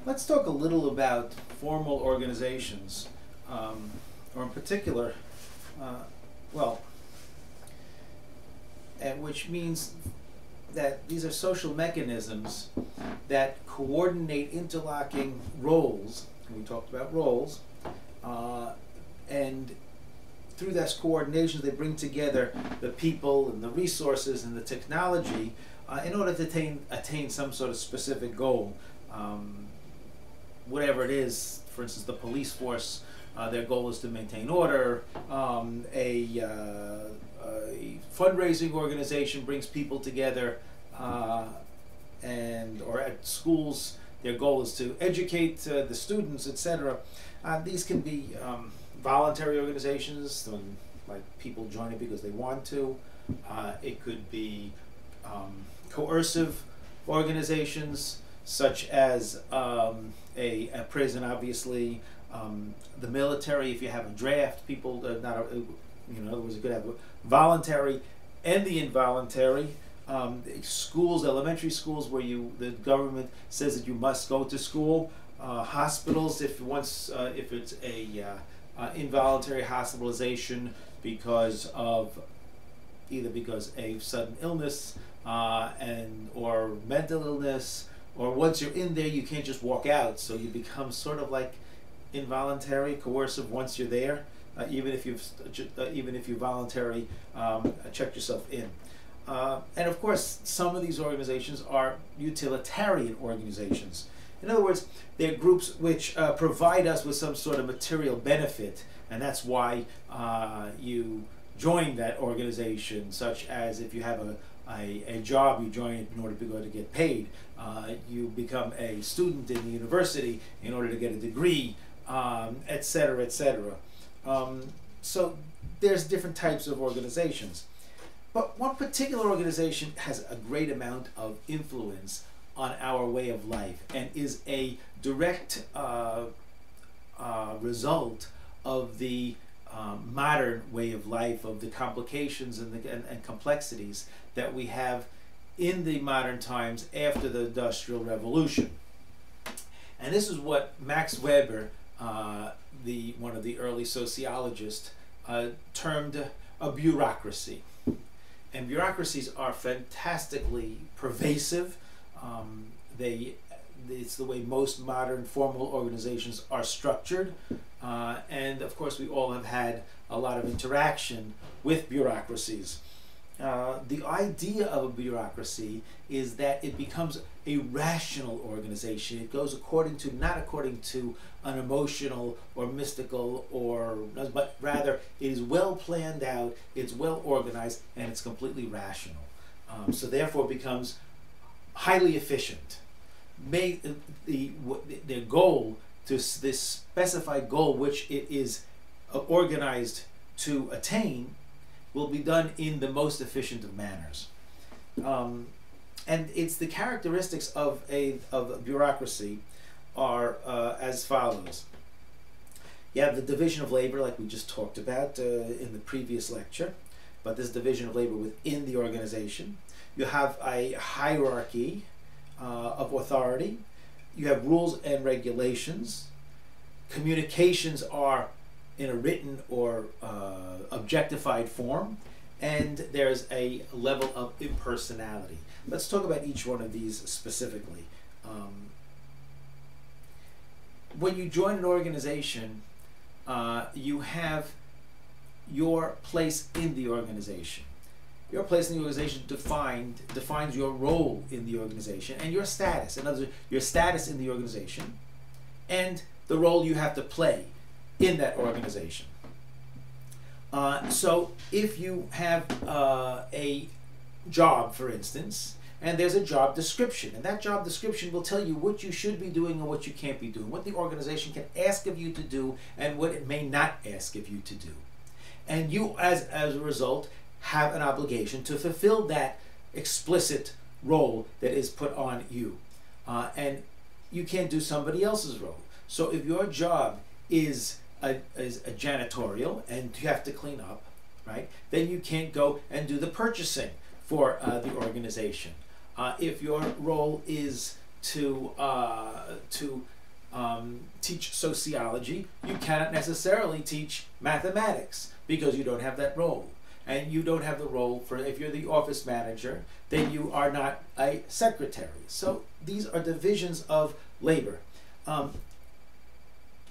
Let's talk a little about formal organizations, or in particular, uh, well, and which means that these are social mechanisms that coordinate interlocking roles. We talked about roles, and through those coordinations, they bring together the people and the resources and the technology in order to attain some sort of specific goal. Whatever it is, for instance, the police force, their goal is to maintain order. A fundraising organization brings people together, or at schools, their goal is to educate the students, etc. These can be voluntary organizations, like people join it because they want to. It could be coercive organizations, such as a prison, obviously, the military. If you have a draft, people in other words, you could have voluntary and the involuntary. Schools, elementary schools, where the government says that you must go to school. Hospitals, if it's a involuntary hospitalization because of a sudden illness or mental illness, or once you're in there you can't just walk out, so you become sort of like involuntary, coercive once you're there, even if you voluntarily check yourself in. And of course, some of these organizations are utilitarian organizations. In other words, they're groups which provide us with some sort of material benefit, and that's why you join that organization, such as if you have a job, you join it in order to get paid. You become a student in the university in order to get a degree, etc., etc. So there's different types of organizations. But one particular organization has a great amount of influence on our way of life and is a direct result of the modern way of life, of the complications and complexities that we have in the modern times after the Industrial Revolution. And this is what Max Weber, one of the early sociologists, termed a bureaucracy. And bureaucracies are fantastically pervasive. It's the way most modern formal organizations are structured. And of course, we all have had a lot of interaction with bureaucracies. The idea of a bureaucracy is that it becomes a rational organization. It goes not according to an emotional or mystical, but rather it is well planned out, it's well organized, and it's completely rational. So therefore it becomes highly efficient. Their goal, to this specified goal which it is organized to attain, will be done in the most efficient of manners. And it's the characteristics of a bureaucracy are as follows. You have the division of labor, like we just talked about in the previous lecture, but this division of labor within the organization. You have a hierarchy of authority. You have rules and regulations. Communications are in a written or objectified form, and there's a level of impersonality. Let's talk about each one of these specifically. When you join an organization, you have your place in the organization. Your place in the organization defines your role in the organization and your status. In other words, your status in the organization and the role you have to play in that organization. So if you have a job, for instance, and there's a job description, and that job description will tell you what you should be doing and what you can't be doing, what the organization can ask of you to do and what it may not ask of you to do. And you, as a result, have an obligation to fulfill that explicit role that is put on you. And you can't do somebody else's role. So if your job is a janitorial and you have to clean up, right, then you can't go and do the purchasing for the organization. If your role is to teach sociology, you cannot necessarily teach mathematics because you don't have that role. And you don't have the role for, if you're the office manager, then you are not a secretary. So these are divisions of labor.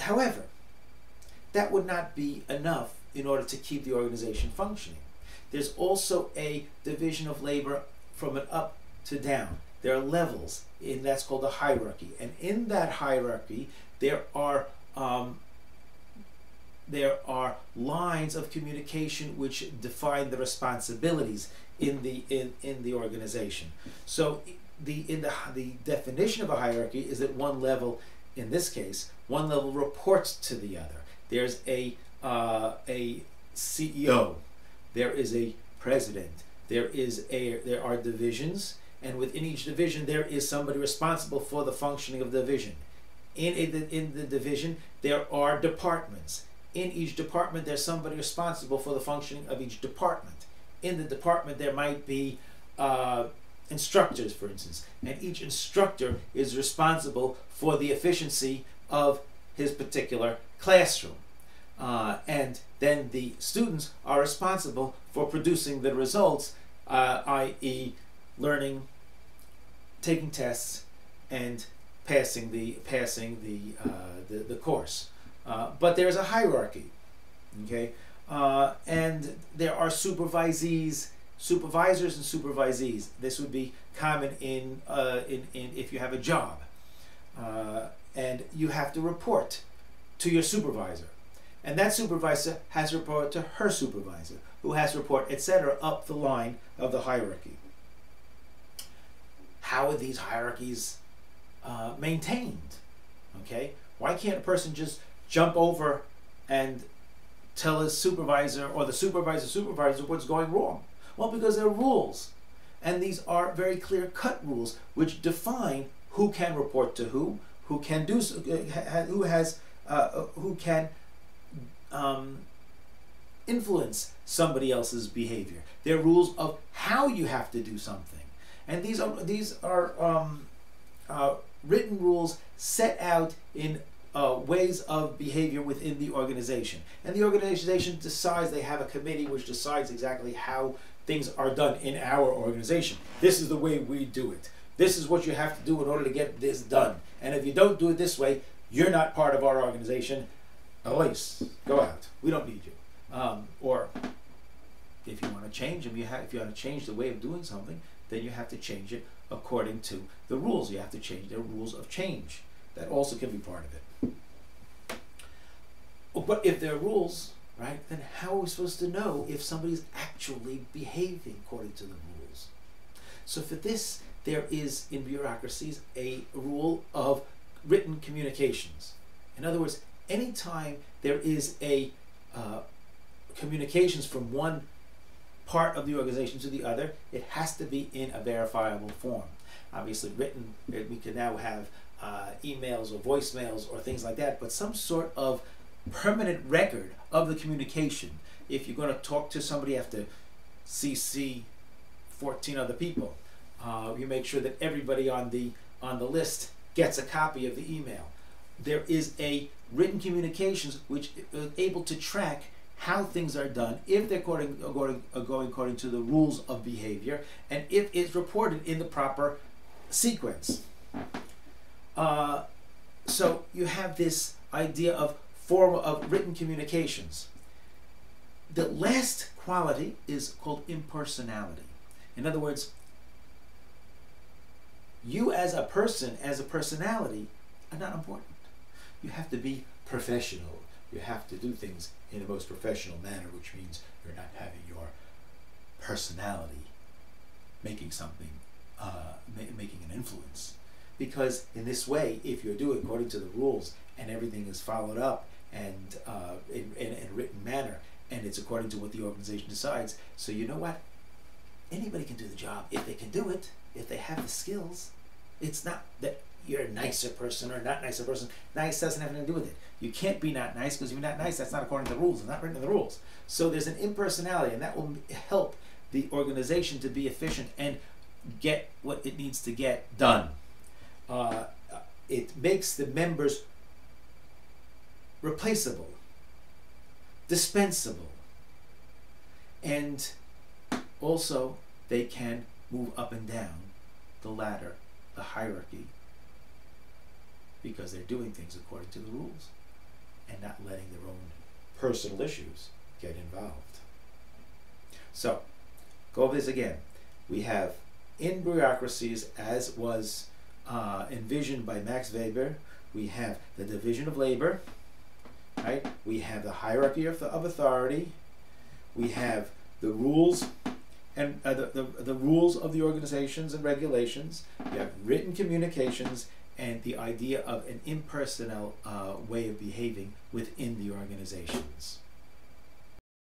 However, that would not be enough in order to keep the organization functioning. There's also a division of labor from an up to down. There are levels, and that's called a hierarchy. And in that hierarchy, there are lines of communication which define the responsibilities in the organization. So the definition of a hierarchy is that one level, in this case, one level reports to the other. There's a CEO, there is a president, there are divisions, and within each division there is somebody responsible for the functioning of the division. In the division there are departments. In each department there's somebody responsible for the functioning of each department. In the department there might be instructors, for instance, and each instructor is responsible for the efficiency of his particular classroom. And then the students are responsible for producing the results, i.e. learning, taking tests, and passing the course. But there's a hierarchy, okay? And there are supervisors and supervisees. This would be common in if you have a job, and you have to report to your supervisor, and that supervisor has to report to her supervisor, who has to report, etc., up the line of the hierarchy. How are these hierarchies maintained? Okay, why can't a person just jump over and tell his supervisor or the supervisor what's going wrong? Well, because there are rules, and these are very clear-cut rules which define who can report to who can do, who can influence somebody else's behavior. There are rules of how you have to do something, and these are written rules set out in ways of behavior within the organization. And the organization decides, they have a committee which decides exactly how things are done in our organization. This is the way we do it. This is what you have to do in order to get this done. And if you don't do it this way, you're not part of our organization. Elise, go out. We don't need you. Or if you want to change them, if you want to change the way of doing something, then you have to change it according to the rules. You have to change the rules of change. That also can be part of it. But if there are rules, right, then how are we supposed to know if somebody's actually behaving according to the rules? So for this, there is in bureaucracies a rule of written communications. In other words, anytime there is a communications from one part of the organization to the other, it has to be in a verifiable form. Obviously written, we can now have emails or voicemails or things like that, but some sort of permanent record of the communication. If you're going to talk to somebody, you have to CC 14 other people. You make sure that everybody on the list gets a copy of the email. There is a written communications which is able to track how things are done, if they're going according to the rules of behavior, and if it's reported in the proper sequence. So you have this idea of form of written communications. The last quality is called impersonality. In other words, you as a person, as a personality, are not important. You have to be professional. You have to do things in the most professional manner, which means you're not having your personality making something, making an influence. Because in this way, if you're doing according to the rules and everything is followed up and in a written manner, and it's according to what the organization decides, so you know what? Anybody can do the job if they can do it, if they have the skills. It's not that you're a nicer person or not nicer person. Nice doesn't have anything to do with it. You can't be not nice, because if you're not nice, that's not according to the rules. It's not written in the rules. So there's an impersonality, and that will help the organization to be efficient and get what it needs to get done. it makes the members replaceable, dispensable, and also they can move up and down the ladder, the hierarchy, because they're doing things according to the rules and not letting their own personal issues get involved. So, go over this again. We have in bureaucracies, as was envisioned by Max Weber, we have the division of labor, right? We have the hierarchy of authority. We have the rules and the rules of the organizations and regulations. You have written communications and the idea of an impersonal way of behaving within the organizations.